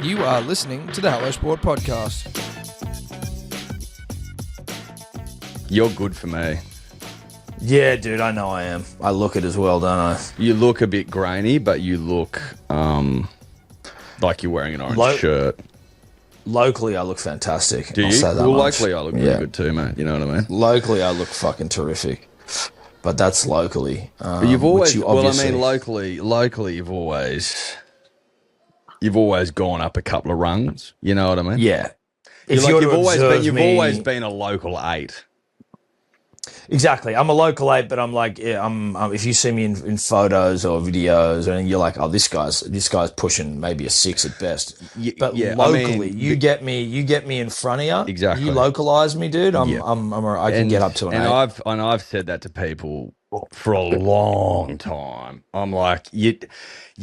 You are listening to the Hello Sport Podcast. You're good for me. Yeah, dude, I know I am. I look it as well, don't I? You look a bit grainy, but you look like you're wearing an orange shirt. Locally, I look fantastic. Do you? I'll say that Well, much. locally, I look really good too, mate. You know what I mean? Locally, I look fucking terrific. But that's locally. But you've always, obviously... locally, you've always gone up a couple of rungs. You know what I mean? Yeah. You've always been a local 8. Exactly. I'm a local 8, but I'm like, I'm if you see me in photos or videos, and you're like, oh, this guy's pushing maybe a 6 at best. But locally, you get me in front of you. Exactly. You localize me, dude. I can get up to an 8. I've said that to people for a long time. I'm like, you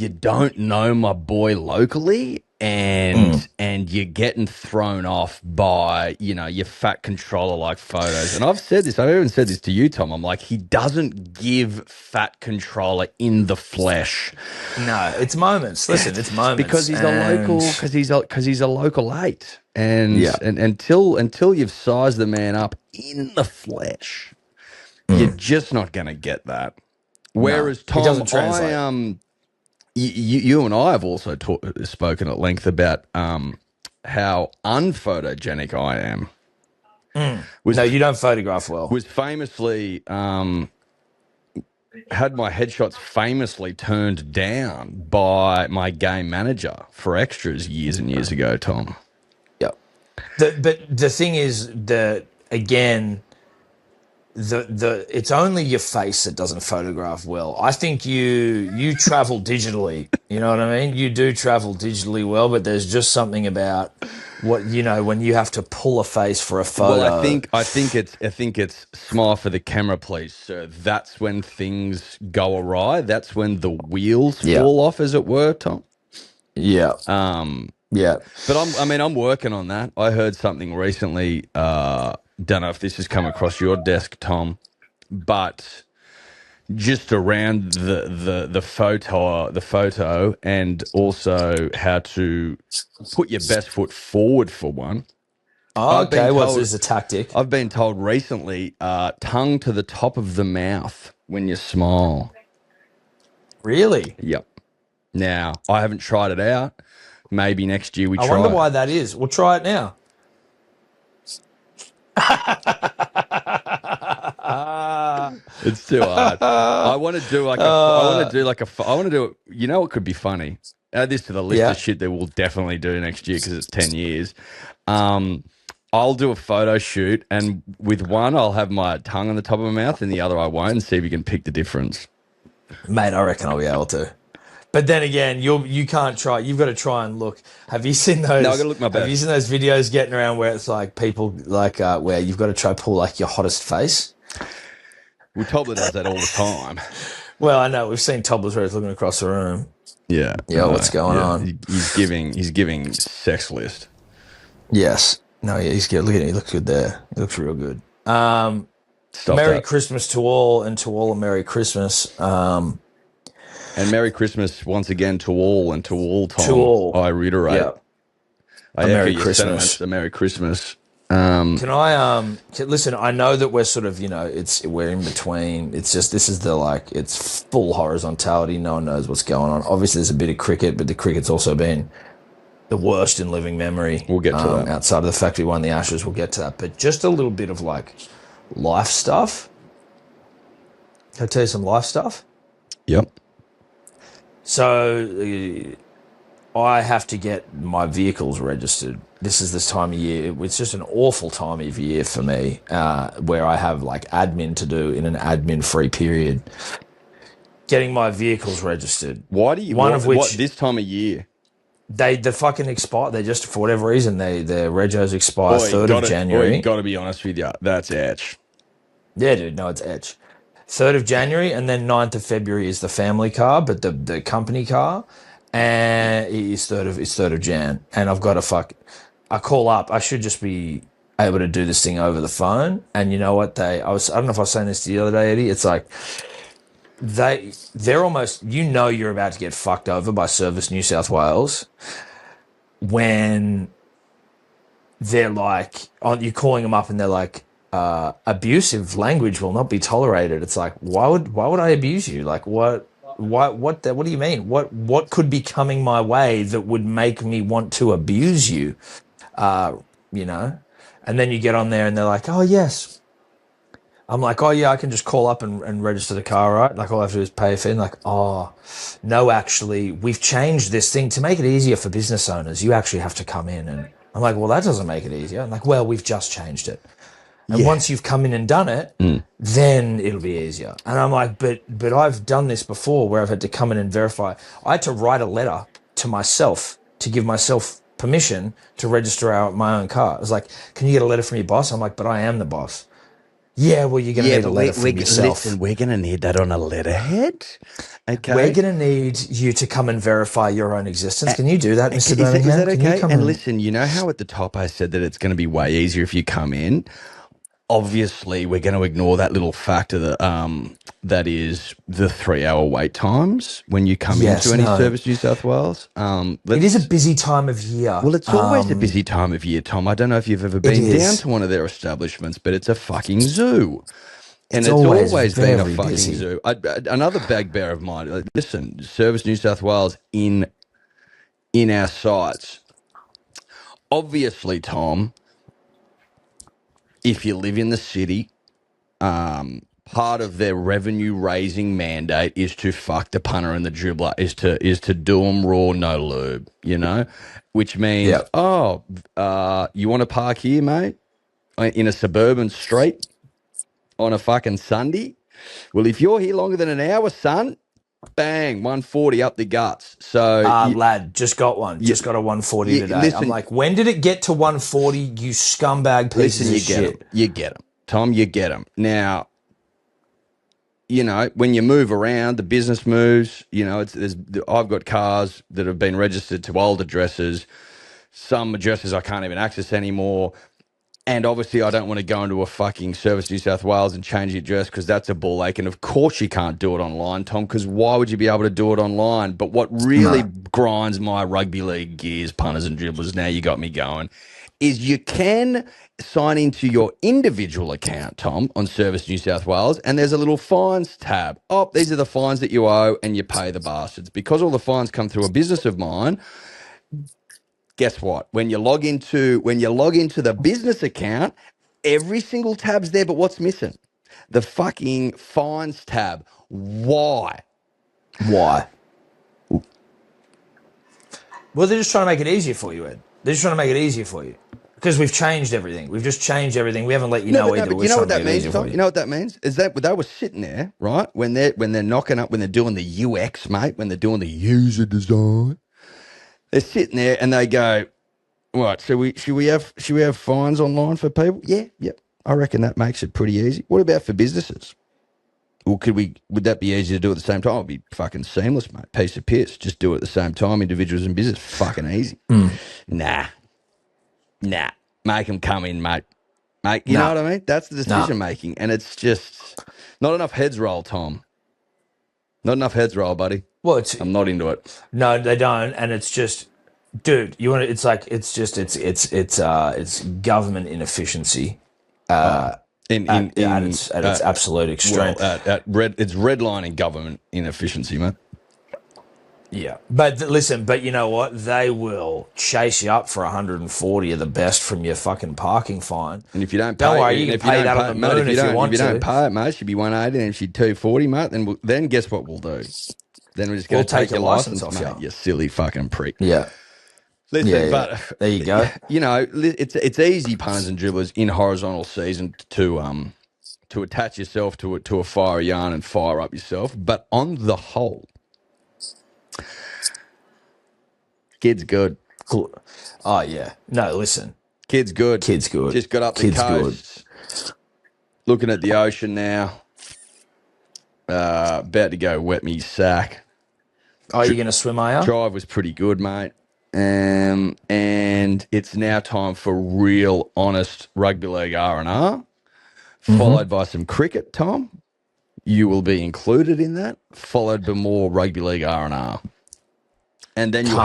don't know my boy locally, and you're getting thrown off by, your fat controller like photos. And I've even said this to you, Tom. I'm like, he doesn't give fat controller in the flesh. No, it's moments. Listen, it's moments because he's a local 8. And until you've sized the man up in the flesh, you're just not going to get that. Whereas Tom, you and I have also spoken at length about how unphotogenic I am. No, you don't photograph well. Was famously had my headshots famously turned down by my game manager for extras years and years ago, Tom. Yeah. But the thing is that, again, it's only your face that doesn't photograph well. I think you travel digitally. You know what I mean? You do travel digitally well, but there's just something about when you have to pull a face for a photo. Well, I think it's smile for the camera, please, sir. That's when things go awry. That's when the wheels fall off, as it were, Tom. Yeah. Yeah. But I'm working on that. I heard something recently. Don't know if this has come across your desk, Tom, but just around the photo, and also how to put your best foot forward for one. Oh, okay. What's this, a tactic? I've been told recently, tongue to the top of the mouth when you smile. Really? Yep. Now, I haven't tried it out. Maybe next year we try it. I wonder why that is. We'll try it now. It's too hard. I want to do it. You know what could be funny? Add this to the list of shit that we'll definitely do next year because it's 10 years. I'll do a photo shoot, and with one I'll have my tongue on the top of my mouth, and the other I won't, and see if you can pick the difference. Mate, I reckon I'll be able to. But then again, you can't try. You've got to try and look. Have you seen those? No, I got to look my best. Have you seen those videos getting around where it's like people like where you've got to try pull like your hottest face? Well, Tobler does that all the time. Well, I know we've seen Tobler's where he's looking across the room. Yeah. Yeah. What's going on? He's giving sex list. Yes. No. Yeah. He's good. Look at him. He looks good there. He looks real good. Merry Christmas to all, and to all a Merry Christmas. And Merry Christmas once again to all, and to all, Tom. To all. I reiterate. Yeah. A Merry Christmas. A Merry Christmas. Can I listen? I know that we're sort of we're in between. It's just this is it's full horizontality. No one knows what's going on. Obviously, there's a bit of cricket, but the cricket's also been the worst in living memory. We'll get to that. Outside of the fact we won the Ashes, we'll get to that. But just a little bit of life stuff. Can I tell you some life stuff? Yep. So I have to get my vehicles registered. This is this time of year. It's just an awful time of year for me, where I have admin to do in an admin-free period. Getting my vehicles registered. Why do you? What this time of year? They fucking expire. They just, for whatever reason, their regos expire 3rd of January. Got to be honest with you, that's etch. Yeah, dude. No, it's etch. 3rd of January, and then 9th of February is the family car, but the company car, and it's 3rd of Jan. And I've got to I call up. I should just be able to do this thing over the phone. And you know what? I don't know if I was saying this the other day, Eddie. It's like they're almost, you're about to get fucked over by Service New South Wales. when they're like, oh, you're calling them up and they're like, abusive language will not be tolerated. It's like, why would I abuse you? Like, what do you mean? What could be coming my way that would make me want to abuse you? You know? And then you get on there and they're like, oh, yes. I'm like, oh, yeah, I can just call up and register the car, right? Like, all I have to do is pay a fee. And like, oh, no, actually, we've changed this thing to make it easier for business owners. You actually have to come in. And I'm like, well, that doesn't make it easier. I'm like, well, we've just changed it. And once you've come in and done it, then it'll be easier. And I'm like, but I've done this before where I've had to come in and verify. I had to write a letter to myself to give myself permission to register my own car. I was like, can you get a letter from your boss? I'm like, but I am the boss. Yeah, well, you're going to need a letter from yourself. Listen, we're going to need that on a letterhead. Okay. We're going to need you to come and verify your own existence. Can you do that, Mr. Birmingham? Is that okay? And listen, you know how at the top I said that it's going to be way easier if you come in? Obviously, we're going to ignore that little factor that is the 3-hour wait times when you come into any Service New South Wales. It is a busy time of year. Well, it's always a busy time of year, Tom. I don't know if you've ever been down to one of their establishments, but it's a fucking zoo. And it's always been a fucking zoo. Another bugbear of mine, listen, Service New South Wales in our sites. Obviously, Tom, if you live in the city, part of their revenue raising mandate is to fuck the punter and the dribbler, is to do them raw, no lube, you know, which means, you want to park here, mate, in a suburban street on a fucking Sunday? Well, if you're here longer than an hour, son, bang, 140 up the guts. So, lad, just got one. Just got a 140 today. Listen, I'm like, when did it get to 140? You scumbag pieces of shit. You get them, Tom. You get them. Now, you know, when you move around, the business moves. You know, I've got cars that have been registered to old addresses. Some addresses I can't even access anymore. And obviously, I don't want to go into a fucking Service New South Wales and change the address because that's a ball ache. And of course, you can't do it online, Tom, because why would you be able to do it online? But what really grinds my rugby league gears, punters and dribblers, now you got me going, is you can sign into your individual account, Tom, on Service New South Wales, and there's a little fines tab. Oh, these are the fines that you owe, and you pay the bastards. Because all the fines come through a business of mine, guess what? When you log into the business account, every single tab's there, but what's missing? The fucking fines tab. Why? Well, they're just trying to make it easier for you, Ed. They're just trying to make it easier for you. Because we've changed everything. We've just changed everything. We haven't let you know either. You know what that means, Tom? You know what that means? Is that they were sitting there, right? When they're knocking up, when they're doing the UX, mate, when they're doing the user design, they're sitting there and they go, right, should we have fines online for people? Yeah, yep. I reckon that makes it pretty easy. What about for businesses? Well, would that be easy to do at the same time? It'd be fucking seamless, mate. Piece of piss. Just do it at the same time. Individuals and business, fucking easy. Nah. Make them come in, mate. You know what I mean? That's the decision making, and it's just not enough heads roll, Tom. Not enough heads roll, buddy. Well, I'm not into it. No, they don't, and it's just, dude. It's government inefficiency. At its absolute extreme. It's redlining government inefficiency, mate. Yeah, but but you know what? They will chase you up for 140 of the best from your fucking parking fine. And if you don't worry, you can pay that on the moon if you want to. If you don't pay it, mate, it should be 180 and it should be 240, mate. Then guess what we'll do? Then we're just going to take your license off, mate, you silly fucking prick. Yeah. Listen, but there you go. You know, it's easy, punters and dribblers, in horizontal season to attach yourself to a fire yarn and fire up yourself. But on the whole, kid's good. Cool. Oh yeah. No, listen. Kid's good. Kid's good. Just got up the coast. Good. Looking at the ocean now. About to go wet me sack. Oh, you're going to swim, are you? Drive was pretty good, mate. And it's now time for real, honest rugby league R&R, followed by some cricket, Tom. You will be included in that, followed by more rugby league R&R. And then you'll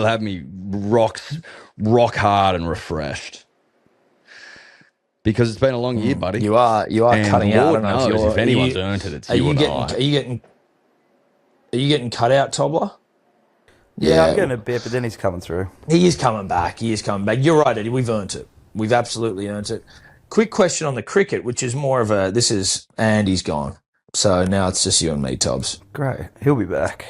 have me rock hard and refreshed. Because it's been a long year, buddy. You are And cutting out. I Lord don't know knows if anyone's you, earned it, it's are you you and getting I. are you getting cut out, Tobler? Yeah, I'm getting a bit, but then he's coming through. He is coming back. You're right, Eddie. We've earned it. We've absolutely earned it. Quick question on the cricket, which is more of a Andy's gone. So now it's just you and me, Tobbs. Great. He'll be back.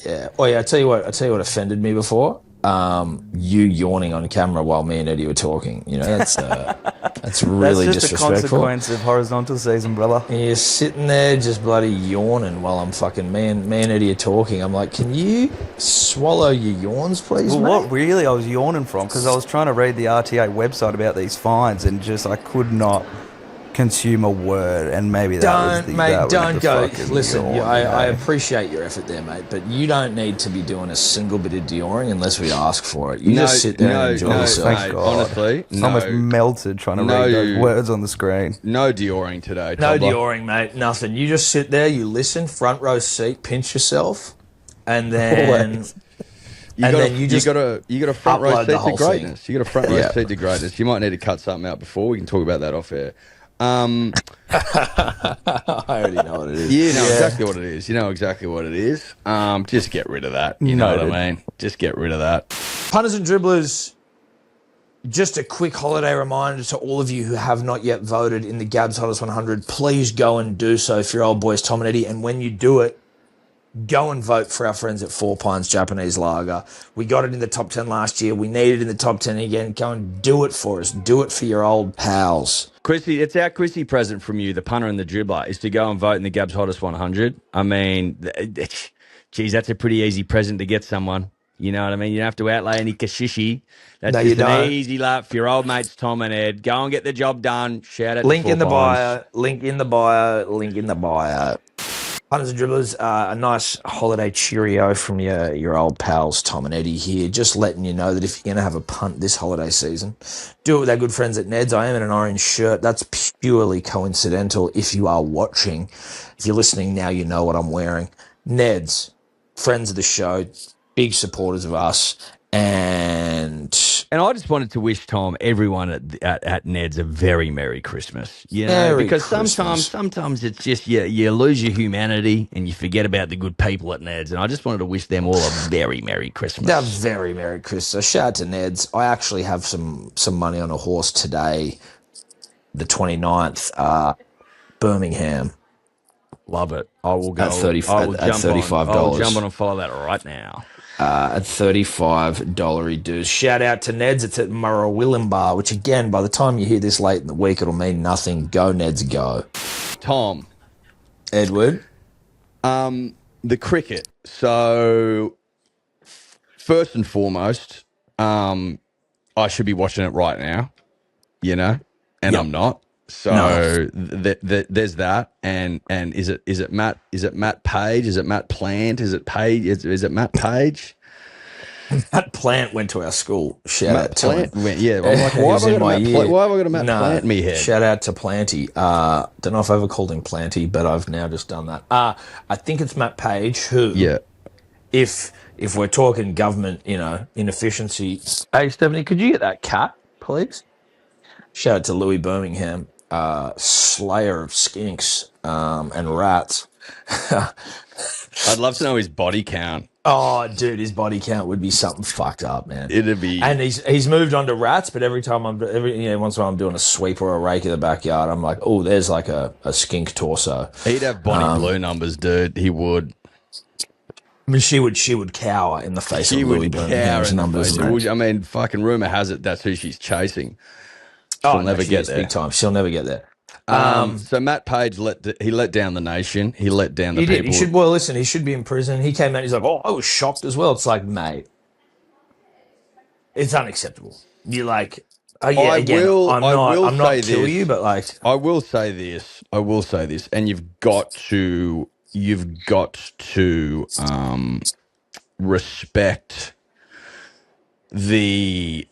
Yeah. Oh yeah, I tell you what offended me before. You yawning on camera while me and Eddie were talking. You know, that's really That's just a disrespectful. consequence of horizontal season, brother. And you're sitting there just bloody yawning while I'm fucking me and Eddie are talking. I'm like, can you swallow your yawns, please, Well, mate? what really I was yawning from, because I was trying to read the RTA website about these fines and just I could not consume a word, and maybe that Don't go. Listen, I I appreciate your effort there, mate, but you don't need to be doing a single bit of Dioring unless we ask for it. You just sit there and enjoy yourself. Thank Mate, God. honestly, It's almost melted trying to read those words on the screen. No Dioring today. No Tobler. Dioring, mate. Nothing. You just sit there, you listen, front row seat, pinch yourself, and then You got a front row upload the seat whole to greatness. thing. You got a front row Yeah. seat to greatness. You might need to cut something out before we can talk about that off air. I already know what it is. You know exactly what it is. You know exactly what it is. Just get rid of that. You know what I mean? Just get rid of that. Punters and dribblers, just a quick holiday reminder to all of you who have not yet voted in the Gabs Hottest 100. Please go and do so for your old boys Tom and Eddie. And when you do it, go and vote for our friends at Four Pines Japanese Lager. We got it in the top 10 last year. We need it in the top 10 again. Go and do it for us. Do it for your old pals. Chrissy, it's our Chrissy present from you, the punter and the dribbler, is to go and vote in the Gabs Hottest 100. I mean, geez, that's a pretty easy present to get someone. You know what I mean? You don't have to outlay any kashishi. That's No, just you an don't. easy lap for your old mates Tom and Ed. Go and get the job done. Shout out Link to in the Four Pines. bio. Link in the bio. Link in the bio. Punters and dribblers, a nice holiday cheerio from your old pals Tom and Eddie here. Just letting you know that if you're going to have a punt this holiday season, do it with our good friends at Ned's. I am in an orange shirt. That's purely coincidental if you are watching. If you're listening now, you know what I'm wearing. Ned's, friends of the show, big supporters of us. And I just wanted to wish Tom, everyone at Ned's, a very Merry Christmas. You know, Merry because Christmas. sometimes it's just you lose your humanity and you forget about the good people at Ned's. And I just wanted to wish them all a very Merry Christmas. a very Merry Christmas. Shout out to Ned's. I actually have some money on a horse today, the 29th, Birmingham. Love it. I will go At $35. I will jump on and follow that right now. At $35 dues. Shout out to Ned's. It's at Murrayillumbah, which again, by the time you hear this late in the week, it'll mean nothing. Go Ned's, go. Tom, Edward. the cricket. So, first and foremost, I should be watching it right now, you know, and Yep. I'm not. So No. there's that, and is it Matt Page? Is it Matt Plant? Is it Page? Is it Matt Page? That Plant went to our school. Shout out to him. Yeah. I'm like, why have I got a Matt Plant in me head? Shout out to Planty. Don't know if I ever called him Planty, but I've now just done that. I think it's Matt Page who, Yeah. if we're talking government, inefficiency. Hey, Stephanie, could you get that cat, please? Shout out to Louis Birmingham, slayer of skinks and rats. I'd love to know his body count. Oh, dude, his body count would be something fucked up, man. It'd be. And he's moved on to rats, but once in a while I'm doing a sweep or a rake in the backyard, I'm like, oh, there's like a skink torso. He'd have Bonnie Blue numbers, dude. He would. I mean, she would cower in the face of Louis Birmingham's numbers. I mean, fucking rumor has it that's who she's chasing. She'll never get there. Big time. She'll never get there. So Matt Page let down the nation. He let down the He people. did. He should be in prison. He came out. He's like, oh, I was shocked as well. It's like, mate, it's unacceptable. You're like, oh yeah, I'm not kill you, but like, I will say this, and you've got to respect the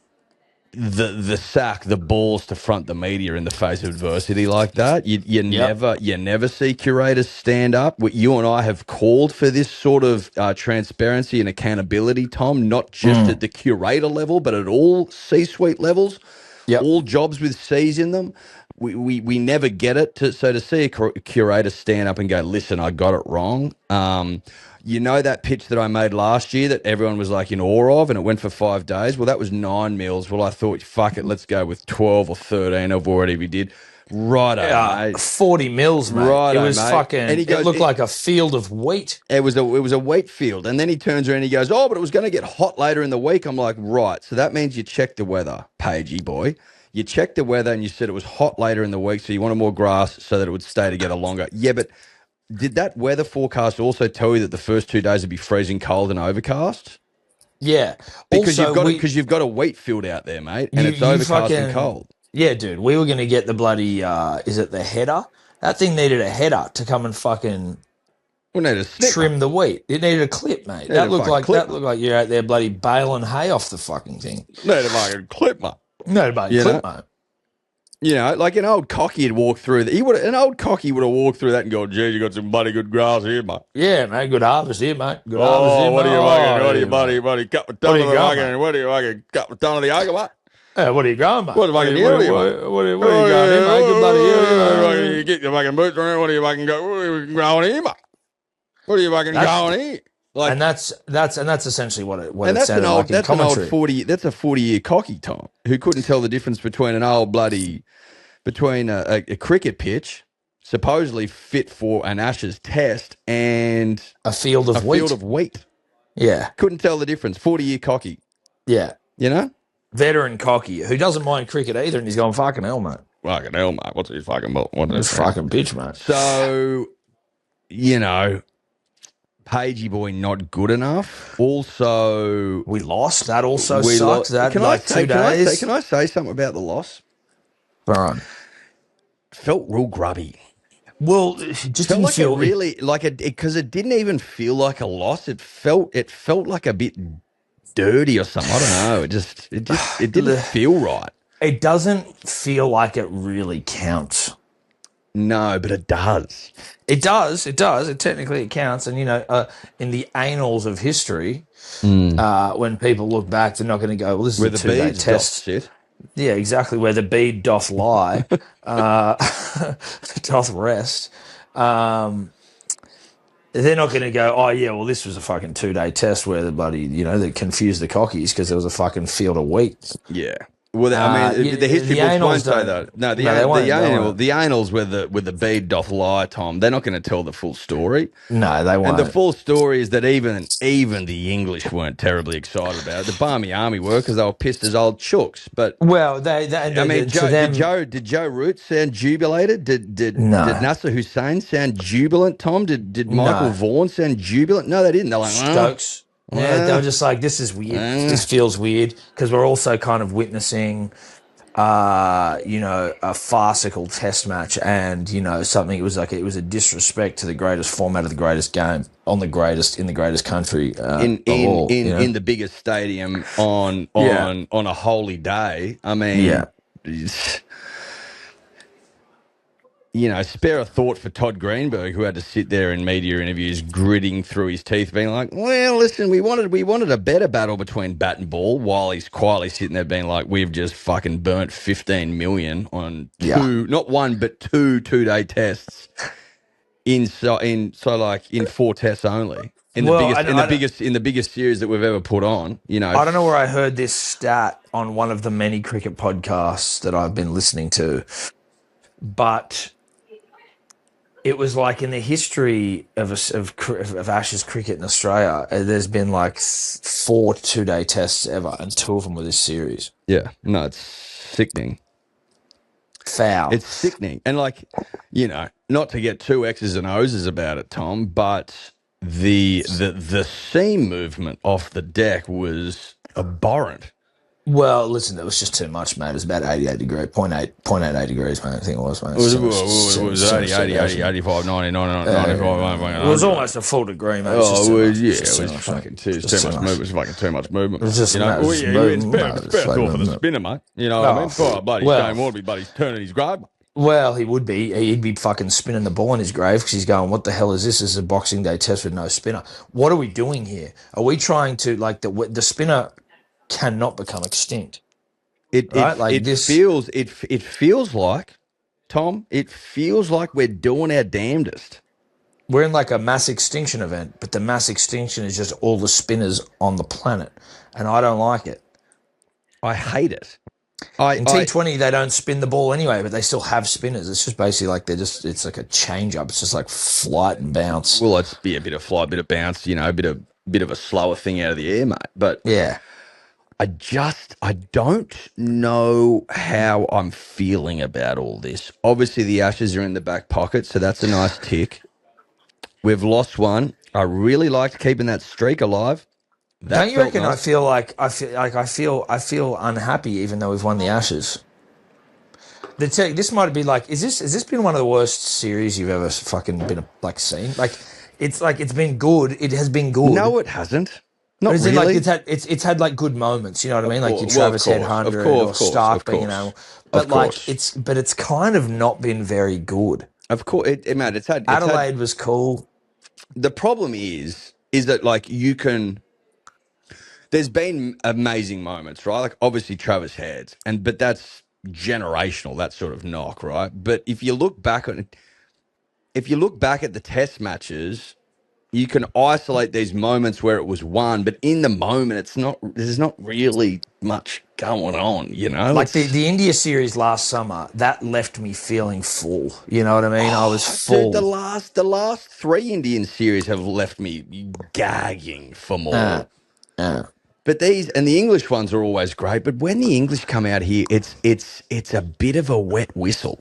the sack, the balls to front the media in the face of adversity like that. You never see curators stand up. You and I have called for this sort of transparency and accountability, Tom, not just at the curator level, but at all C-suite levels. Yep. All jobs with C's in them. We never get it. So to see a curator stand up and go, listen, I got it wrong. You know that pitch that I made last year that everyone was like in awe of, and it went for 5 days? Well, that was 9 mils. Well, I thought, fuck it, let's go with 12 or 13 or whatever we did. Righto, mate. 40 mils, mate. Righto, it was mate. fucking, And he goes, it looked like a field of wheat. It was a wheat field. And then he turns around and he goes, oh, but it was going to get hot later in the week. I'm like, right. So that means you checked the weather, Pagey boy. You checked the weather and you said it was hot later in the week, so you wanted more grass so that it would stay together longer. Yeah, but did that weather forecast also tell you that the first 2 days would be freezing cold and overcast? Yeah. Because also, you've got a wheat field out there, mate, and it's overcast and cold. Yeah, dude. We were going to get the bloody, is it the header? That thing needed a header to come and fucking trim the wheat. It needed a clip, mate. That looked like you're out there bloody baling hay off the fucking thing. Needed a fucking clip, mate. No, mate. Clip, mate. You know, like an old cocky had walked through. An old cocky would have walked through that and gone, "Geez, you got some bloody good grass here, mate." Yeah, mate. Good harvest here, mate. Good harvest here, what mate. What are you, buddy? Cut the ton of the fucking. What are you fucking? Cut the ton of the yoga, mate. What are you going, mate? What are you going here, mate? Good bloody here. You get your fucking boots around. What are you fucking growing here, mate? What are you fucking going here? Like, and that's essentially what it that's sounded like in commentary. An old 40. That's a 40-year cocky, Tom, who couldn't tell the difference between a cricket pitch, supposedly fit for an Ashes test, and a field of wheat. Yeah, couldn't tell the difference. 40-year cocky. Yeah, you know, veteran cocky who doesn't mind cricket either, and he's going fucking hell, mate. Fucking hell, mate. What's his fucking fucking pitch, mate? So, you know. Pagey boy not good enough. Also, we lost. That also sucks. That can like 2 days. Can I say something about the loss? All right. Felt real grubby. Well, it just didn't feel really like it because it didn't even feel like a loss. It felt like a bit dirty or something. I don't know. It didn't feel right. It doesn't feel like it really counts. No, but it does. It does. It technically counts. And, you know, in the annals of history, when people look back, they're not going to go, well, this is a 2-day test. Yeah, exactly. Where the bead doth lie, doth rest. They're not going to go, oh, yeah, well, this was a fucking 2-day test where the bloody, you know, they confused the cockies because there was a fucking field of wheat. Yeah. Well, I mean, the history books won't say that. No, the annals where the bead doth lie, Tom, they're not going to tell the full story. No, they won't. And the full story is that even the English weren't terribly excited about it. The Barmy Army were because they were pissed as old chooks. But well, did Joe Root sound jubilated? Did Nasser Hussain sound jubilant? Tom, did Michael Vaughan sound jubilant? No, they didn't. They're like Stokes. Yeah, they were just like, this is weird. This feels weird because we're also kind of witnessing, you know, a farcical test match and, you know, something. It was a disrespect to the greatest format of the greatest game in the greatest country in the biggest stadium on a holy day. I mean, you know, spare a thought for Todd Greenberg, who had to sit there in media interviews gritting through his teeth, being like, well, listen, we wanted a better battle between bat and ball, while he's quietly sitting there being like, we've just fucking burnt 15 million on not one, but two 2-day tests in 4 tests only. In the biggest series that we've ever put on, you know. I don't know where I heard this stat on one of the many cricket podcasts that I've been listening to, but it was like in the history of Ashes cricket in Australia, there's been like 4 2-day tests ever, and 2 of them were this series. Yeah, no, it's sickening. Foul. It's sickening. And like, you know, not to get too X's and O's about it, Tom, but the seam movement off the deck was abhorrent. Well, listen, it was just too much, mate. It was about 88 degrees, point eight degrees, mate. I think it was, mate. It was 80, 80, 80, 85, 90, 90, 95, 95, It was almost a full degree, mate. Oh, it was, yeah, Just it was too much, fucking mate. too Just much movement. It was fucking too much movement. It was just, you know, mate, it was just movement, it's better for the spinner, mate. You know what I mean? Oh, bloody Shane Warby, but he's turning his grave. Well, he would be. He'd be fucking spinning the ball in his grave because he's going, what the hell is this? This is a Boxing Day test with no spinner. What are we doing here? Are we trying to, like, the spinner cannot become extinct? It feels like, Tom, it feels like we're doing our damnedest. We're in like a mass extinction event, but the mass extinction is just all the spinners on the planet. And I don't like it. I hate it. In T20, they don't spin the ball anyway, but they still have spinners. It's just basically like it's like a change up. It's just like flight and bounce. Well, it's be a bit of flight, a bit of bounce, you know, a bit of a slower thing out of the air, mate. But yeah, I don't know how I'm feeling about all this. Obviously, the Ashes are in the back pocket, so that's a nice tick. We've lost one. I really liked keeping that streak alive. Don't you reckon? Nice. I feel unhappy even though we've won the Ashes. This might be like, has this been one of the worst series you've ever fucking been like seen? It's been good. It has been good. No, it hasn't. Not really. Like it's had like good moments. You know what I mean? Like your Travis Head 100 or Stark being, you know, but like it's kind of not been very good. Of course, Adelaide was cool. The problem is that like you can. There's been amazing moments, right? Like obviously Travis Heads, but that's generational, that sort of knock, right? But if you look back at the test matches, you can isolate these moments where it was won, but in the moment there's not really much going on, you know? Like the India series last summer, that left me feeling full. You know what I mean? I was full. Dude, the last 3 Indian series have left me gagging for more. But the English ones are always great. But when the English come out here, it's a bit of a wet whistle.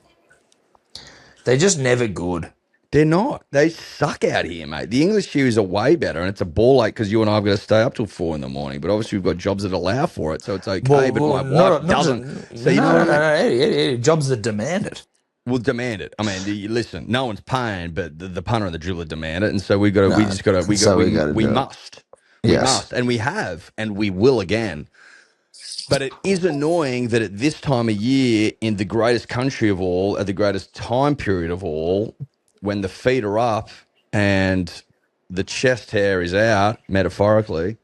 They're just never good. They're not. They suck out here, mate. The English series are way better, and it's a ball ache because you and I have got to stay up till 4 a.m. But obviously we've got jobs that allow for it, so it's okay. But my wife doesn't. So you know what I mean? Jobs that demand it. Will demand it. I mean, listen, no one's paying, but the punter and the dribbler demand it, and so we must. We must, and we have, and we will again. But it is annoying that at this time of year, in the greatest country of all, at the greatest time period of all, when the feet are up and the chest hair is out, metaphorically,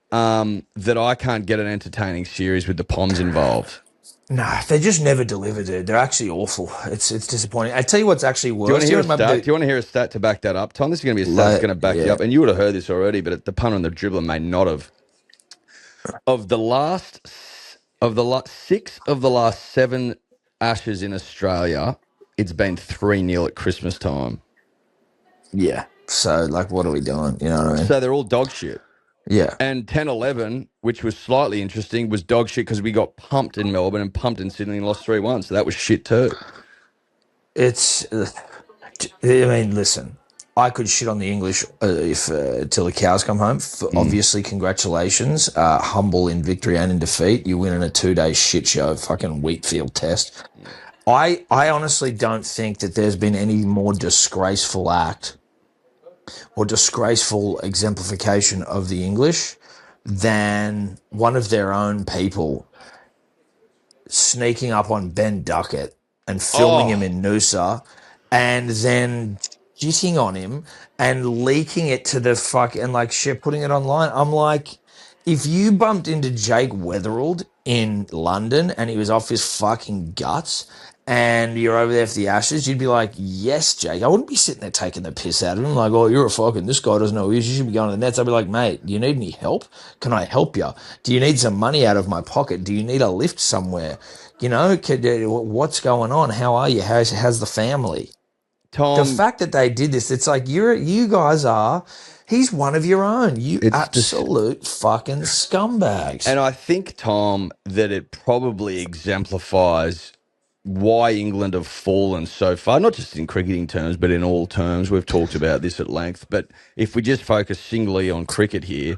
that I can't get an entertaining series with the Poms involved. No, they just never deliver, dude. They're actually awful. It's disappointing. I tell you what's actually worse. Do you want to hear a stat to back that up, Tom? This is going to be a stat that's going to back you up. And you would have heard this already, but the punter and the dribbler may not have. Of the last 6 of the last 7 Ashes in Australia, it's been 3-0 at Christmas time. Yeah. So, like, what are we doing? You know what I mean? So they're all dog shit. Yeah. And 10-11, which was slightly interesting, was dog shit because we got pumped in Melbourne and pumped in Sydney and lost 3-1. So that was shit too. Listen, I could shit on the English if till the cows come home. Obviously, congratulations. Humble in victory and in defeat. You win in a 2-day shit show, fucking Wheatfield test. I honestly don't think that there's been any more disgraceful act or disgraceful exemplification of the English than one of their own people sneaking up on Ben Duckett and filming him in Noosa and then shitting on him and leaking it to the and like shit, putting it online. I'm like, if you bumped into Jake Weatherald in London and he was off his fucking guts and you're over there for the Ashes, you'd be like, yes, Jake. I wouldn't be sitting there taking the piss out of him like, oh, you're a fucking, this guy doesn't know who he is, you should be going to the nets. I'd be like, mate, do you need any help? Can I help you? Do you need some money out of my pocket? Do you need a lift somewhere? You know, what's going on? How are you? How's the family? Tom, the fact that they did this, it's like you guys are. He's one of your own. You absolute fucking scumbags. And I think, Tom, that it probably exemplifies why England have fallen so far, not just in cricketing terms, but in all terms. We've talked about this at length. But if we just focus singly on cricket here,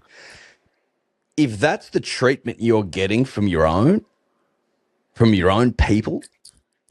if that's the treatment you're getting from your own people,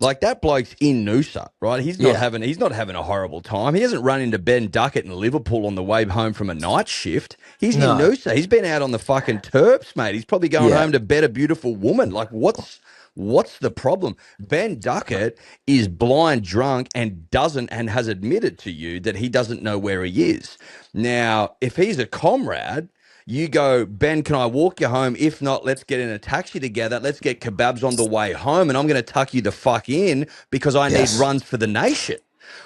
like that bloke's in Noosa, right? He's not having a horrible time. He hasn't run into Ben Duckett in Liverpool on the way home from a night shift. He's in Noosa. He's been out on the fucking terps, mate. He's probably going home to bed a beautiful woman. Like, what's the problem? Ben Duckett is blind drunk and has admitted to you that he doesn't know where he is. Now, if he's a comrade, you go, Ben, can I walk you home? If not, let's get in a taxi together. Let's get kebabs on the way home, and I'm going to tuck you the fuck in because I need runs for the nation.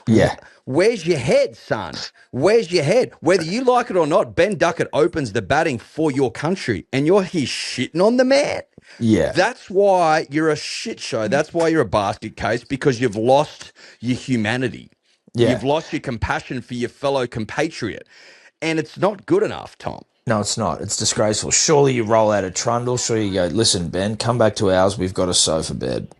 Yeah. Where's your head, son? Where's your head? Whether you like it or not, Ben Duckett opens the batting for your country, and you're here shitting on the man. Yeah. That's why you're a shit show. That's why you're a basket case, because you've lost your humanity. Yeah. You've lost your compassion for your fellow compatriot. And it's not good enough, Tom. No, it's not. It's disgraceful. Surely you roll out a trundle. Surely you go, listen, Ben, come back to ours. We've got a sofa bed.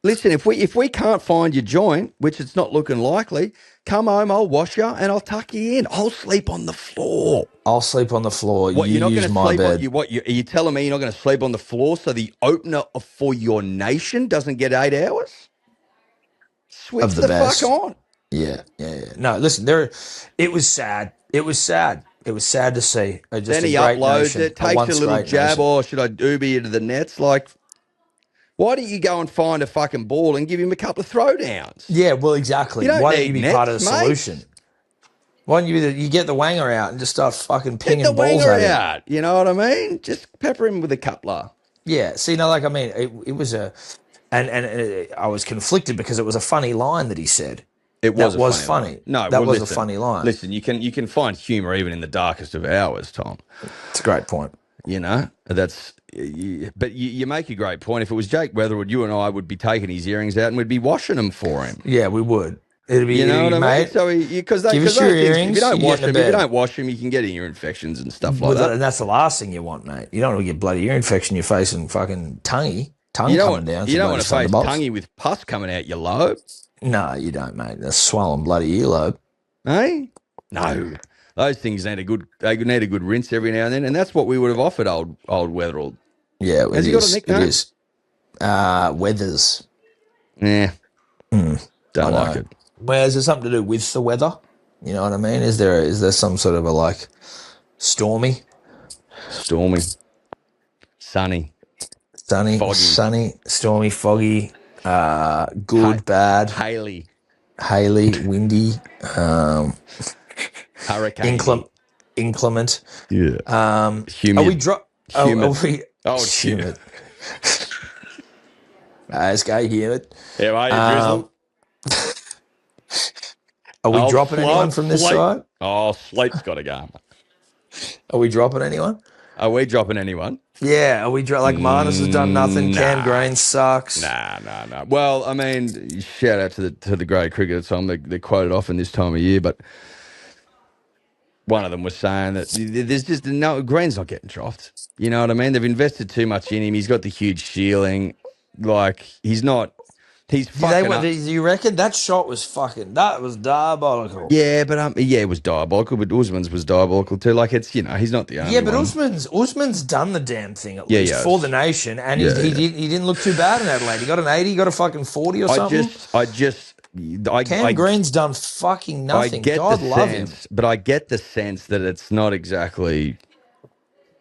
Listen, if we can't find your joint, which it's not looking likely, come home, I'll wash you and I'll tuck you in. I'll sleep on the floor. I'll sleep on the floor. What, you use my bed. are you telling me you're not going to sleep on the floor so the opener for your nation doesn't get 8 hours? Switch the fuck on. Yeah. No, listen, it was sad. It was sad to see. Then he uploads it, takes a little jab. Oh, should I Uber you to the nets? Like, why don't you go and find a fucking ball and give him a couple of throwdowns? Yeah, well, exactly. Why don't you be part of the solution? Mate. Why don't you get the wanger out and just start fucking pinging balls at him? Get the wanger out. You know what I mean? Just pepper him with a coupler. Yeah. See, no, like, I mean, it was and I was conflicted because it was a funny line that he said. It was funny. No, that was a funny line. Listen, you can find humour even in the darkest of hours, Tom. It's a great point. You know, but you make a great point. If it was Jake Weatherwood, you and I would be taking his earrings out and we'd be washing them for him. Yeah, we would. It'd be, you know what I mean? So give us your earrings. If you don't wash them, you can get ear infections and stuff like that. And that's the last thing you want, mate. You don't want to get bloody ear infection in your face and fucking tongue coming down. You don't want to face tonguey with pus coming out your lobe. No, you don't, mate. That's swollen bloody earlobe. Hey? No. Those things need a good rinse every now and then, and that's what we would have offered old Weatherall. Yeah, has he got a nickname? It is. Weathers. Yeah. Don't like it. Well, is there something to do with the weather? You know what I mean? Is there some sort of a like stormy, sunny, foggy. Sunny, stormy, foggy, good, bad, haily, windy, hurricane, inclement. Yeah. Humid. Are we humid. Humid. It's gay humid. Yeah, mate. Are we dropping anyone from this side? Oh, Sleep's got to go. Are we dropping anyone? Are we dropping anyone? Yeah, are we like Marnus has done nothing? Cam Green sucks. Nah. Well, I mean, shout out to the great cricketer, Tom. They're quoted often this time of year, but one of them was saying that there's just Green's not getting dropped. You know what I mean? They've invested too much in him. He's got the huge ceiling. Like, he's not. He's fucking up. Do you reckon that shot was that was diabolical? Yeah, but it was diabolical. But Usman's was diabolical too. Like, it's he's not the only. Yeah, but one. Usman's done the damn thing at least for the nation, and he didn't look too bad in Adelaide. He got an 80, he got a fucking 40 or something. Cam Green's done fucking nothing. God love him. But I get the sense that it's not exactly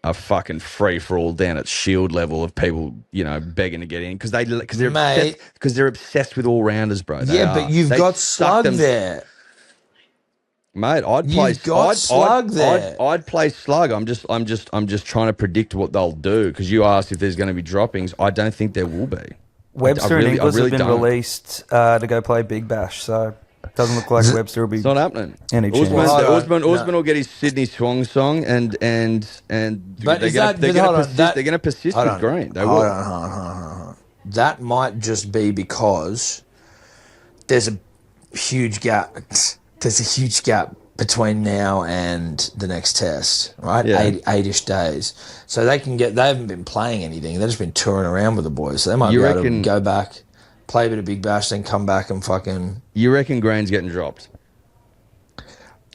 a fucking free for all down at Shield level of people, begging to get in because they're obsessed with all rounders, bro. But you've got Slug there, mate. I'd play Slug. I'm just trying to predict what they'll do because you asked if there's going to be droppings. I don't think there will be. Webster and Inglis have been released to go play Big Bash, so it doesn't look like Webster will be. It's not happening. Any chance? Usman will get his Sydney Swung song, and they're going to persist with Green. They will. Hold on. That might just be because there's a huge gap. There's a huge gap between now and the next test, right? Yeah. 8-ish days. So they haven't been playing anything. They've just been touring around with the boys. So they might be able to go back, play a bit of Big Bash, then come back and fucking... You reckon Green's getting dropped?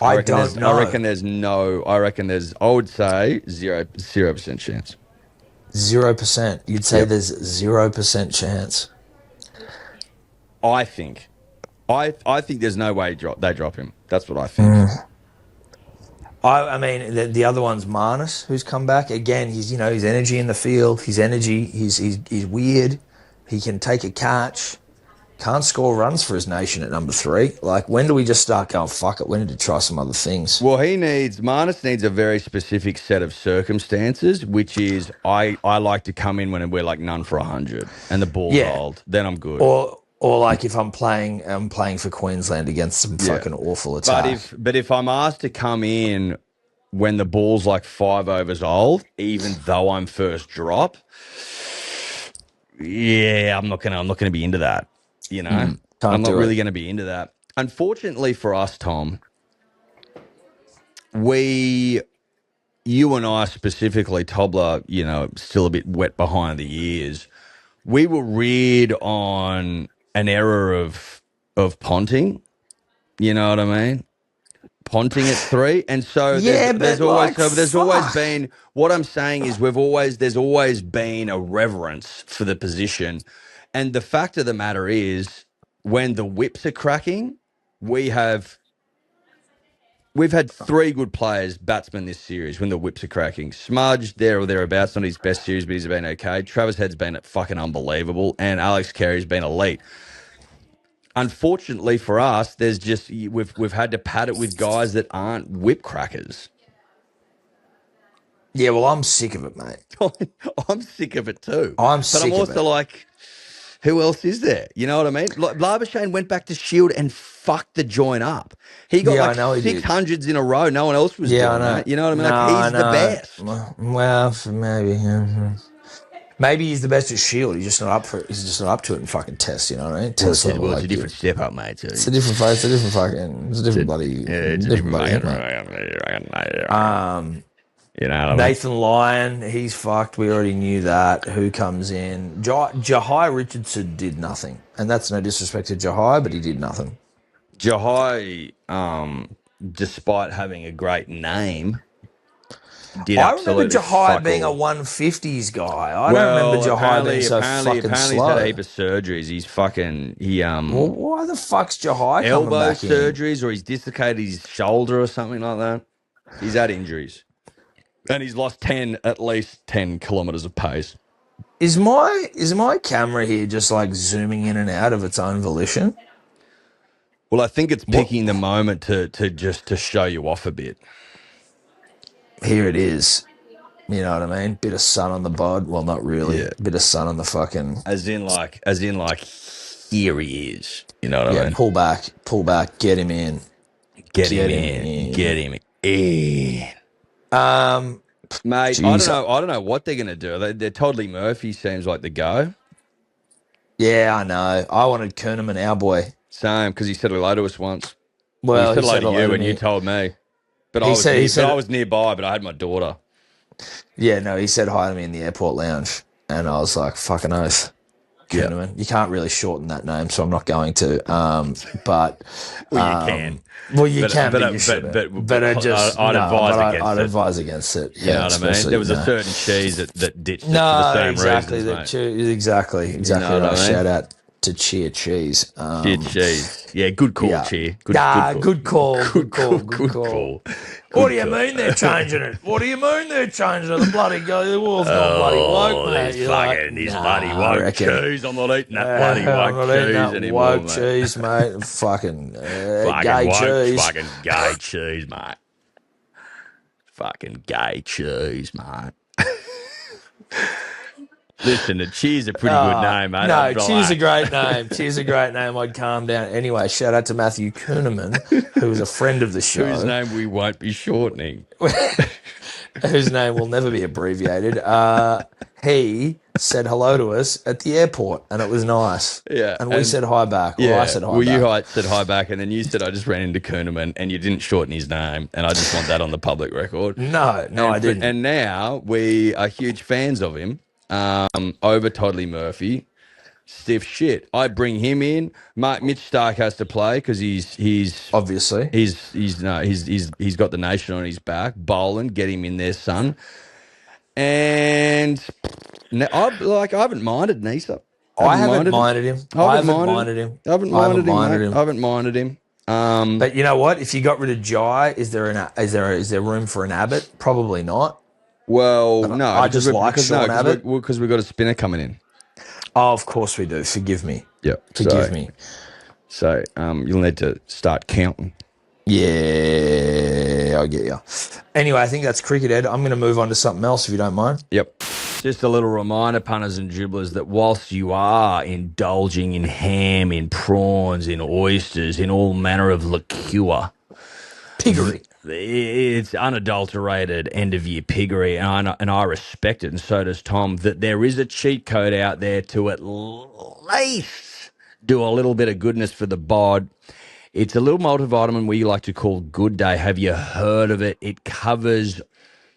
I don't know. I reckon there's no. I reckon there's. I would say 0% chance. 0%. You'd say Yep. there's 0% chance. I think. I think there's no way they drop him. That's what I think. I mean, the other one's Marnus, who's come back again. He's his energy in the field, his energy. He's weird. He can take a catch. Can't score runs for his nation at number 3. Like, when do we just start going, fuck it, we need to try some other things? Well, Marnus needs a very specific set of circumstances, which is I like to come in when we're like none for 100 and the ball's rolled. Then I'm good. Or like if I'm playing for Queensland against some fucking awful attack. But if I'm asked to come in when the ball's like 5 overs old, even though I'm first drop, I'm not gonna be into that. You know, I'm not really gonna be into that. Unfortunately for us, Tom, you and I specifically, Tobler, still a bit wet behind the ears. We were reared on an era of ponting. You know what I mean? Ponting at 3, and so there's always been. What I'm saying is there's always been a reverence for the position, and the fact of the matter is, when the whips are cracking, we've had 3 good players, batsmen this series when the whips are cracking. Smudge, there or thereabouts, not his best series, but he's been okay. Travis Head's been fucking unbelievable, and Alex Carey's been elite. Unfortunately for us, we've had to pad it with guys that aren't whip crackers. Yeah, well, I'm sick of it, mate. I'm sick of it too. I'm also like, who else is there? You know what I mean? Like, Labuschagne went back to Shield and fucked the joint up. He got 600s in a row. No one else was doing that. You know what I mean? Like, he's the best. Well, maybe. Yeah. Maybe he's the best at Shield. He's just not up for it. He's just not up to it in fucking tests. You know what I mean? It's a different step up, mate. Too. It's a different bloody. It's a different buddy. You know what I mean? Nathan Lyon, he's fucked. We already knew that. Who comes in? Jahai Richardson did nothing, and that's no disrespect to Jahai, but he did nothing. Jahai, despite having a great name. I remember Jahai being a 150s guy. I don't remember Jahai being so fucking slow. Apparently he's had a heap of surgeries. He's fucking... Well, why the fuck's Jahai coming elbow back surgeries, or he's dislocated his shoulder or something like that. He's had injuries. And he's lost at least 10 kilometres of pace. Is my camera here just like zooming in and out of its own volition? Well, I think it's picking the moment to show you off a bit. Here it is. You know what I mean? Bit of sun on the bod. Well, not really. Yeah. Bit of sun on the fucking... As in like, here he is. You know what I mean? Pull back, get him in. Get him in. Mate, geez. I don't know what they're going to do. They're Toddley Murphy seems like the go. Yeah, I know. I wanted Kerneman, our boy. Same, because he said hello to us once. Well, he said hello to you and you told me. But I was nearby, but I had my daughter. Yeah, no, he said hi to me in the airport lounge, and I was like, fucking oath. Kerneman. Yeah. You can't really shorten that name, so I'm not going to. But well, you can. Well, you can, but you shouldn't. But I'd advise against it. You know what I mean? There was a certain cheese that ditched it for the same reasons, exactly. You know what I mean? Shout out to Cheer Cheese. Cheer Cheese. Yeah, good call, Cheer. Good call. What do you mean they're changing it? What do you mean they're changing it? The bloody guy, the wolf's not bloody woke, mate. These bloody woke cheese. I'm not eating that bloody woke cheese anymore, woke cheese, mate. Fucking gay cheese. Fucking gay cheese, mate. Fucking gay cheese, mate. Listen, Cheer's a pretty good name, mate. No, Cheer's a great name. Cheer's a great name. I'd calm down. Anyway, shout out to Matthew Kuhneman, who is a friend of the show. Whose name we won't be shortening. Whose name will never be abbreviated. He said hello to us at the airport, and it was nice. Yeah. And we said hi back. Or I said hi back. Well, you said hi back, and then you said, I just ran into Kuhneman, and you didn't shorten his name, and I just want that on the public record. No, I didn't. And now we are huge fans of him. Over Toddley Murphy. stiff shit. I bring him in. Mitch Stark has to play because he's Obviously. he's got the nation on his back. Boland, get him in there, son. And I haven't minded Nisa. I haven't minded him. I haven't minded him. I haven't minded him, mate. I haven't minded him. But you know what? If you got rid of Jai, is there room for an Abbott? Probably not. Well, no. I just like Sean Abbott. Because we've got a spinner coming in. Oh, of course we do. Forgive me. Yep. Forgive me. So you'll need to start counting. Yeah, I get you. Anyway, I think that's cricket, Ed. I'm going to move on to something else if you don't mind. Yep. Just a little reminder, punters and dribblers, that whilst you are indulging in ham, in prawns, in oysters, in all manner of liqueur, Piggery. It's unadulterated end-of-year piggery, and I respect it, and so does Tom, that there is a cheat code out there to at least do a little bit of goodness for the bod. It's a little multivitamin we like to call Good Day. Have you heard of it? It covers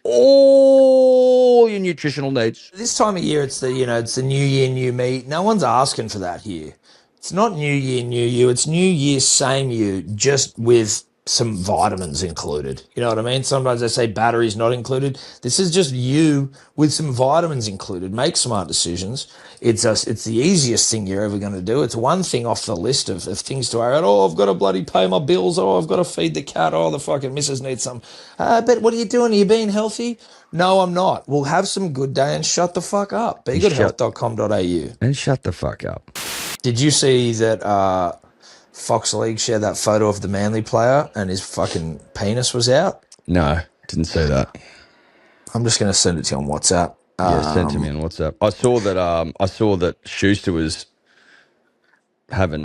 all your nutritional needs. This time of year, it's the new year, new me. No one's asking for that here. It's not new year, new you. It's new year, same you, just with some vitamins included. You know what I mean? Sometimes they say batteries not included. This is just you with some vitamins included. Make smart decisions. It's the easiest thing you're ever going to do. It's one thing off the list of things to worry about. Oh, I've got to bloody pay my bills. Oh, I've got to feed the cat. Oh, the fucking missus needs some. But what are you doing? Are you being healthy? No, I'm not. We'll have some Good Day and shut the fuck up. BeGoodHealth.com.au. And shut the fuck up. Did you see that Fox League shared that photo of the Manly player and his fucking penis was out? No, didn't see that. I'm just going to send it to you on WhatsApp. Yeah, send it to me on WhatsApp. I saw that Schuster was having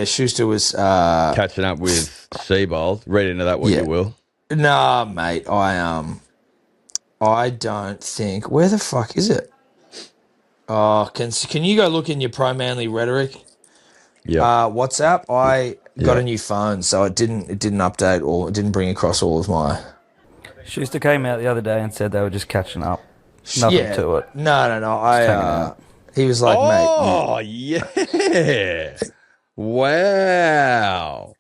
Schuster was catching up with Seabold. Read into that what you will. Nah, mate. I don't think. Where the fuck is it? Oh, can you go look in your pro Manly rhetoric? Yeah. WhatsApp. I got a new phone, so it didn't update or it didn't bring across all of my. Schuster came out the other day and said they were just catching up. Nothing to it. No. He was like, mate. Oh, yeah. Wow.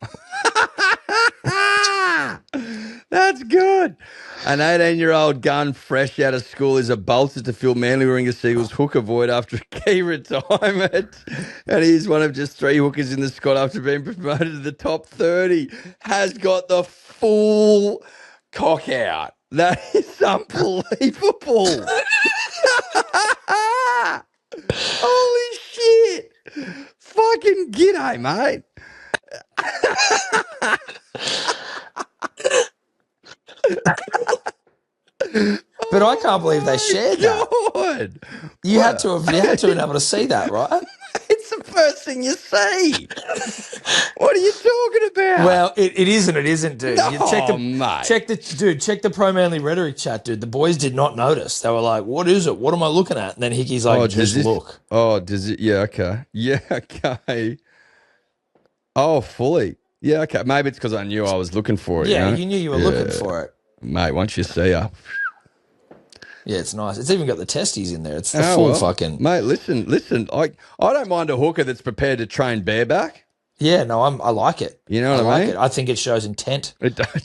That's good. An 18-year-old gun fresh out of school is a bolster to fill Manly Warringah Seagulls hooker void after a key retirement. And he's one of just 3 hookers in the squad after being promoted to the top 30. Has got the full cock out. That is unbelievable. Holy shit. Fucking g'day, mate. But I can't believe they shared that. God. You had to have been able to see that, right? It's the first thing you see. What are you talking about? Well, it is and it isn't, dude. No, mate. Check the Pro Manly rhetoric chat, dude. The boys did not notice. They were like, "What is it? What am I looking at?" And then Hickey's like, look." Oh, does it? Yeah, okay. Yeah, okay. Oh, fully. Yeah, okay. Maybe it's because I knew I was looking for it. Yeah, you knew you were looking for it. Mate, once you see her. Yeah, it's nice. It's even got the testes in there. It's the full fucking... Mate, listen. I don't mind a hooker that's prepared to train bareback. Yeah, no, I like it. You know what I mean? I think it shows intent. It does.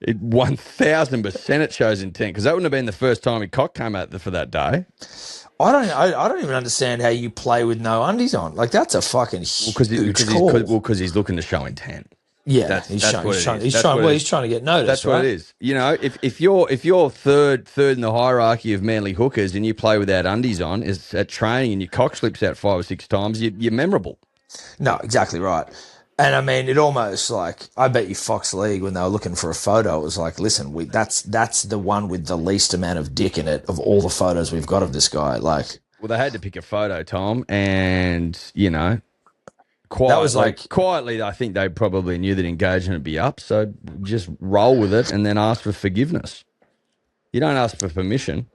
It 1,000% it shows intent, because that wouldn't have been the first time he cock came out for that day. I don't even understand how you play with no undies on. Like, that's a fucking huge call. Because he's looking to show intent. Yeah, he's trying to get noticed. That's what it is. You know, if you're third in the hierarchy of Manly hookers and you play without undies on is at training and your cock slips out 5 or 6 times, you're memorable. No, exactly right. And I mean, it almost like, I bet you Fox League, when they were looking for a photo, it was like, listen, that's the one with the least amount of dick in it of all the photos we've got of this guy. Like, well, they had to pick a photo, Tom, and you know. Quietly, I think they probably knew that engagement would be up, so just roll with it and then ask for forgiveness. You don't ask for permission.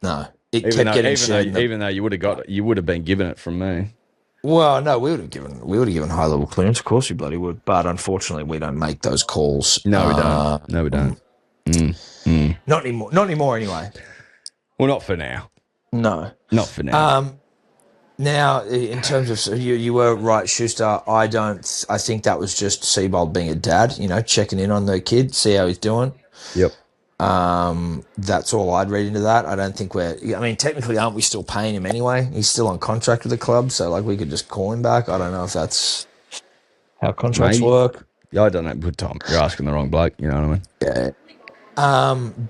No, even though you would have been given it from me. Well, no, we would have given high level clearance. Of course, we bloody would, but unfortunately, we don't make those calls. No, we don't. No, we don't. Not anymore. Not anymore, anyway. Well, not for now. No, not for now. Now, in terms of you were right, Schuster. I think that was just Seabold being a dad. Checking in on the kid, see how he's doing. Yep. That's all I'd read into that. I don't think technically, aren't we still paying him anyway? He's still on contract with the club, so we could just call him back. I don't know if that's how contracts work. Yeah, I don't know. Good Tom, you're asking the wrong bloke. You know what I mean? Yeah.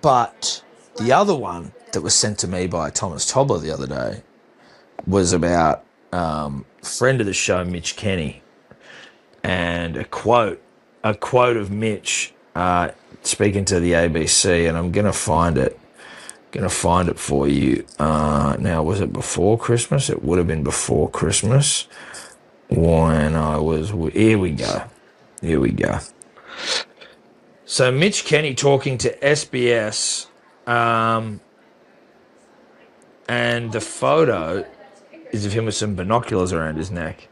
But the other one that was sent to me by Thomas Tobler the other day was about friend of the show, Mitch Kenny, and a quote of Mitch speaking to the ABC, and I'm gonna find it for you. Now, was it before Christmas? It would have been before Christmas when I was. Here we go. So Mitch Kenny talking to SBS, and the photo is of him with some binoculars around his neck.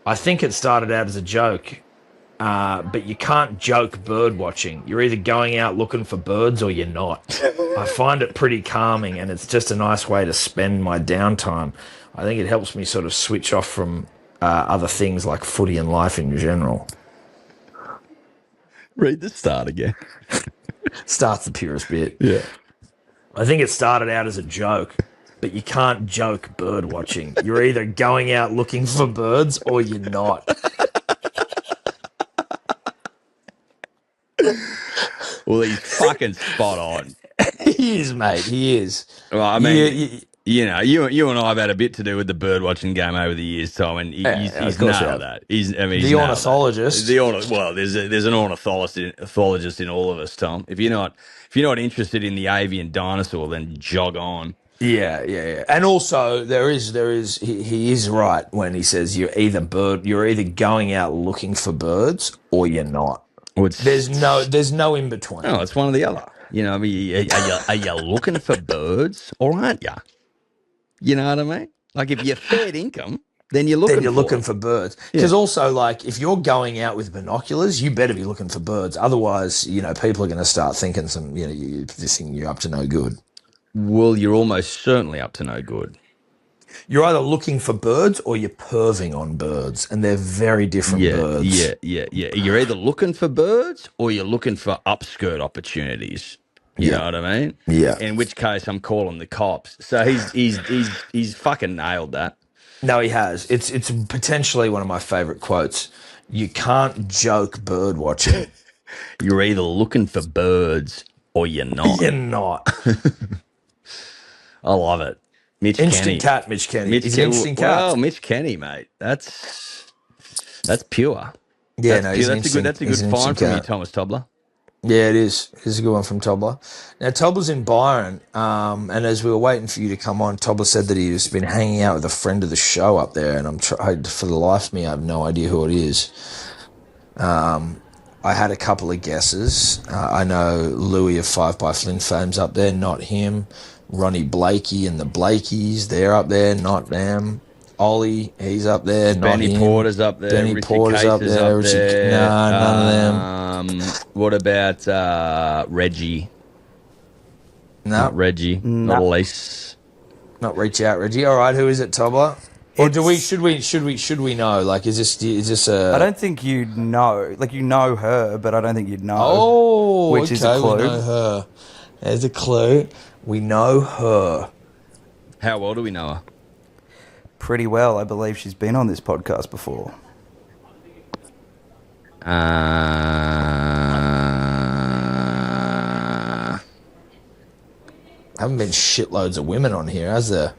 I think it started out as a joke, but you can't joke bird watching. You're either going out looking for birds or you're not. I find it pretty calming, and it's just a nice way to spend my downtime. I think it helps me sort of switch off from other things like footy and life in general. Read the start again. Starts the purest bit. Yeah. I think it started out as a joke, but you can't joke bird watching. You're either going out looking for birds or you're not. Well, he's fucking spot on. He is, mate. He is. Well, I mean, you and I have had a bit to do with the bird watching game over the years, Tom, and he's nailed that. He's the ornithologist. There's an ornithologist in all of us, Tom. If you're not interested in the avian dinosaur, then jog on. Yeah. And also, there is. He is right when he says you're either going out looking for birds or you're not. Well, there's no in between. No, it's one or the other. Are you looking for birds or aren't you? You know what I mean? If you're fair income, then you're looking for birds. Because also, if you're going out with binoculars, you better be looking for birds. Otherwise, people are going to start thinking you're up to no good. Well, you're almost certainly up to no good. You're either looking for birds or you're perving on birds, and they're very different birds. Yeah. You're either looking for birds or you're looking for upskirt opportunities. You know what I mean? Yeah. In which case, I'm calling the cops. So he's fucking nailed that. No, he has. It's potentially one of my favourite quotes. You can't joke bird watching. You're either looking for birds or you're not. You're not. I love it. Mitch interesting Kenny. cat, Mitch Kenny. He's an interesting cat. Well, Mitch Kenny, mate. That's pure. Yeah, that's a good find from you, Thomas Tobler. Yeah, it is. It's a good one from Tobler. Now, Tobler's in Byron, and as we were waiting for you to come on, Tobler said that he's been hanging out with a friend of the show up there, and for the life of me, I have no idea who it is. I had a couple of guesses. I know Louis of 5 by Flynn fame's up there, not him. Ronnie Blakey and the Blakeys, they're up there, not them. Ollie, he's up there, not Benny him. Porter's up there. Benny Porter's up there. No, none of them. What about Reggie? No. Not Reggie. No. Not Elise. Not reach out, Reggie. All right, who is it, Tobler? Or should we know? Is this a? I don't think you'd know. You know her, but I don't think you'd know. Oh, which is a clue. We know her. There's a clue. We know her. How well do we know her? Pretty well. I believe she's been on this podcast before. Haven't been shitloads of women on here, has there?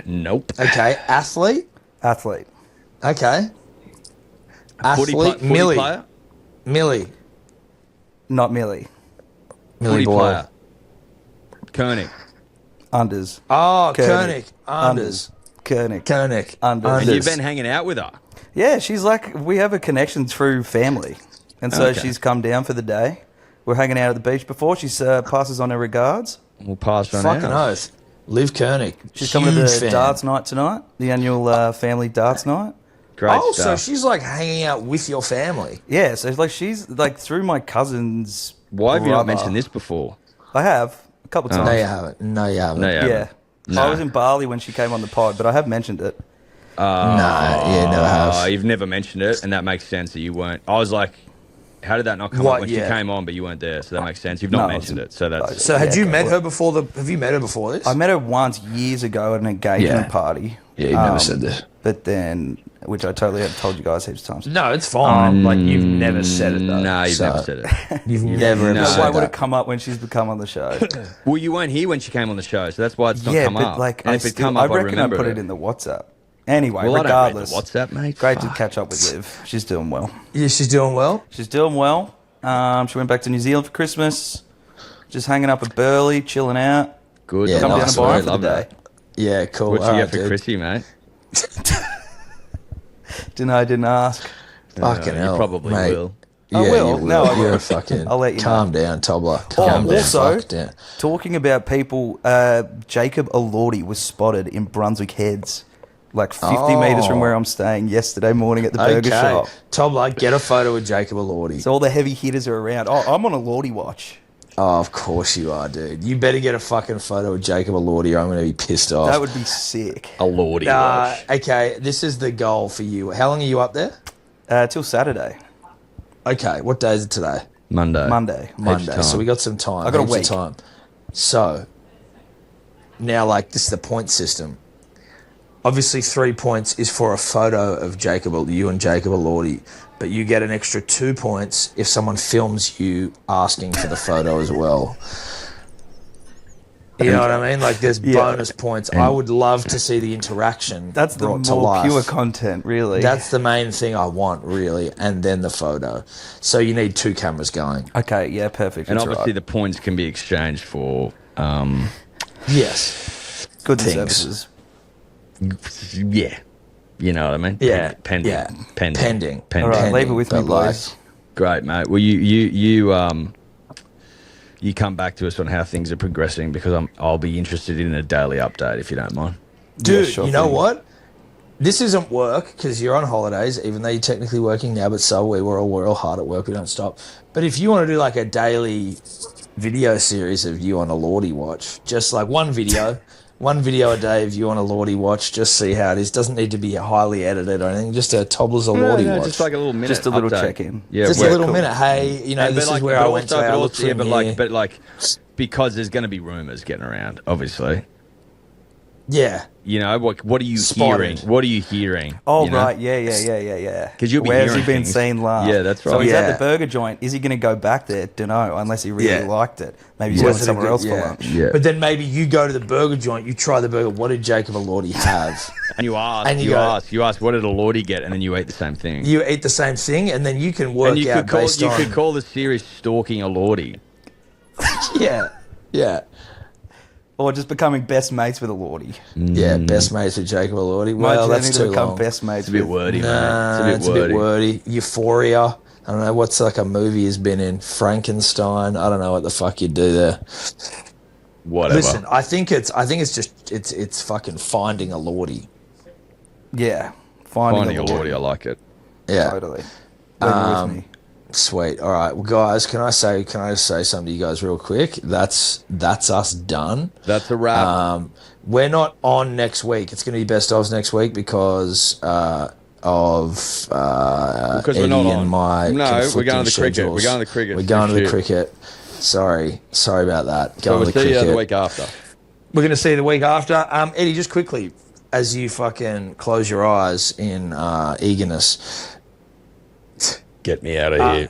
Nope. Okay, athlete. Okay. Athlete. Footy player? Millie. Not Millie. Millie Footy player. Koenig. Unders. Oh, Koenig. Unders. Koenig. Unders. And you've been hanging out with her? Yeah, she's we have a connection through family. And so she's come down for the day. We're hanging out at the beach before. She passes on her regards. We'll pass on Fucking oath. Liv Koenig. She's coming to the darts night tonight, the annual family darts night. Great stuff. So she's hanging out with your family. Yeah, so she's through my cousin's Why have you brother. not mentioned this before? I have a couple times. No, you haven't. Yeah. No. I was in Bali when she came on the pod, but I have mentioned it. Never have. You've never mentioned it, and that makes sense that you weren't. I was like, how did that not come up when she came on, but you weren't there? So that makes sense. You've not mentioned it, so that's. So had you met her before Have you met her before this? I met her once years ago at an engagement party. Yeah, you never said this. But then, which I totally have told you guys heaps of times. No, it's fine. Like you've never said it though. No, you've never said it. You've never ever said Why that. would it come up when she's become on the show? Well, you weren't here when she came on the show, so that's why it's not come up. Like, and if it come up, I reckon I remember put it in the WhatsApp. Anyway, well, regardless, I don't read the WhatsApp, mate. Great to Fuck. catch up with Liv. She's doing well. Yeah, she's doing well. She's doing well. She went back to New Zealand for Christmas. Just hanging up at Burleigh, chilling out. Good. Yeah, Come down nice. to Byron I for the love day. that. Yeah, cool. What'd you All get right, for dude. Chrissy, mate? Didn't ask. Fucking hell, You probably mate. will. Yeah, I will. You will. No, I will. You're a fucking. I'll let you calm down, Tobler. Oh, Calm down. also, Fuck down. talking about people, Jacob Elordi was spotted in Brunswick Heads, like 50 metres from where I'm staying yesterday morning at the burger shop. Tobler, get a photo with Jacob Elordi. So all the heavy hitters are around. Oh, I'm on a Elordi watch. Oh, of course you are, dude. You better get a fucking photo with Jacob Elordi or I'm going to be pissed off. That would be sick. A Lordy watch. Okay, this is the goal for you. How long are you up there? Till Saturday. Okay, what day is it today? Monday. Monday. So we got some time. I got a heaps of week. time. So now, like, this is the point system. Obviously, 3 points is for a photo of you and Jacob Elordi, but you get an extra 2 points if someone films you asking for the photo as well. You know what I mean? Like, there's bonus points. I would love to see the interaction That's the brought to more life. pure content, really. That's the main thing I want, really, and then the photo. So you need 2 cameras going. Okay, yeah, perfect. And That's obviously right. the points can be exchanged for Yes. Goods and things. services. yeah. You know what I mean? Yeah. Pending. Yeah. Pending. All right, leave it with me, but like- boys. Great, mate. Well, you come back to us on how things are progressing because I'll be interested in a daily update if you don't mind. Dude, Yeah, sure you know thing. what? This isn't work because you're on holidays, even though you're technically working now, but so we're all hard at work. We don't stop. But if you want to do like a daily video series of you on a Lordy watch, just like one video a day of you on a Lordy watch, just see how it is. Doesn't need to be highly edited or anything. Just a Toddler's a Lordy watch. Just like a little minute. Just a little update. check-in. Yeah, just a little minute. Hey, you know, this is where I went to. I looked from here. but because there's going to be rumors getting around, obviously. Yeah. You know, what are you Spotted. hearing? What are you hearing? Oh, you know? right, yeah. 'Cause you'll be Where's he hearing been things. seen last? Yeah, that's So right. he's Yeah. at the burger joint. Is he going to go back there? Dunno, unless he really Yeah. liked it. Maybe he's Was going it a somewhere good- else for yeah. lunch. Yeah. But then maybe you go to the burger joint, you try the burger. What did Jacob Elordi have? And you ask, And you you ask, what did a Lordy get? And then you eat the same thing. You eat the same thing, and then you can work and you out could call the series "Stalking a Lordy." Yeah. Or just becoming best mates with a Lordy. Yeah, best mates with Jacob Elordi. My Well, journey that's to too become long. best mates It's a bit with. wordy, Nah, mate. It's a bit wordy. Euphoria. I don't know what's like a movie he's been in. Frankenstein. I don't know what the fuck you do there. Whatever. Listen, I think it's just it's fucking finding a Lordy. Yeah. Finding a Lordy, I like it. Yeah. Totally. Leave it with me. Sweet. All right. Well, guys, can I just say something to you guys real quick? That's us done. That's a wrap. We're not on next week. It's going to be best ofs next week because of Because we're Eddie not and on. my No, we're conflicting going to the cricket. schedules. We're going to the cricket. We're going to the Shit. cricket. Sorry about that. So Going we'll to the see you cricket. the week after. We're going to see you the week after. Eddie, just quickly, as you fucking close your eyes in eagerness. Get me out of here.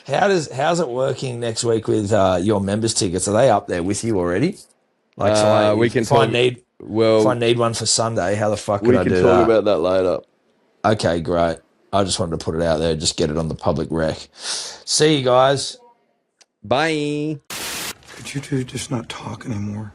How's it working next week with your members tickets? Are they up there with you already? Like, we can if I talk- need Well, if I need one for Sunday, how the fuck we could I can do talk that? about that later. Okay, great. I just wanted to put it out there, just get it on the public rec. See you guys. Bye. Could you two just not talk anymore?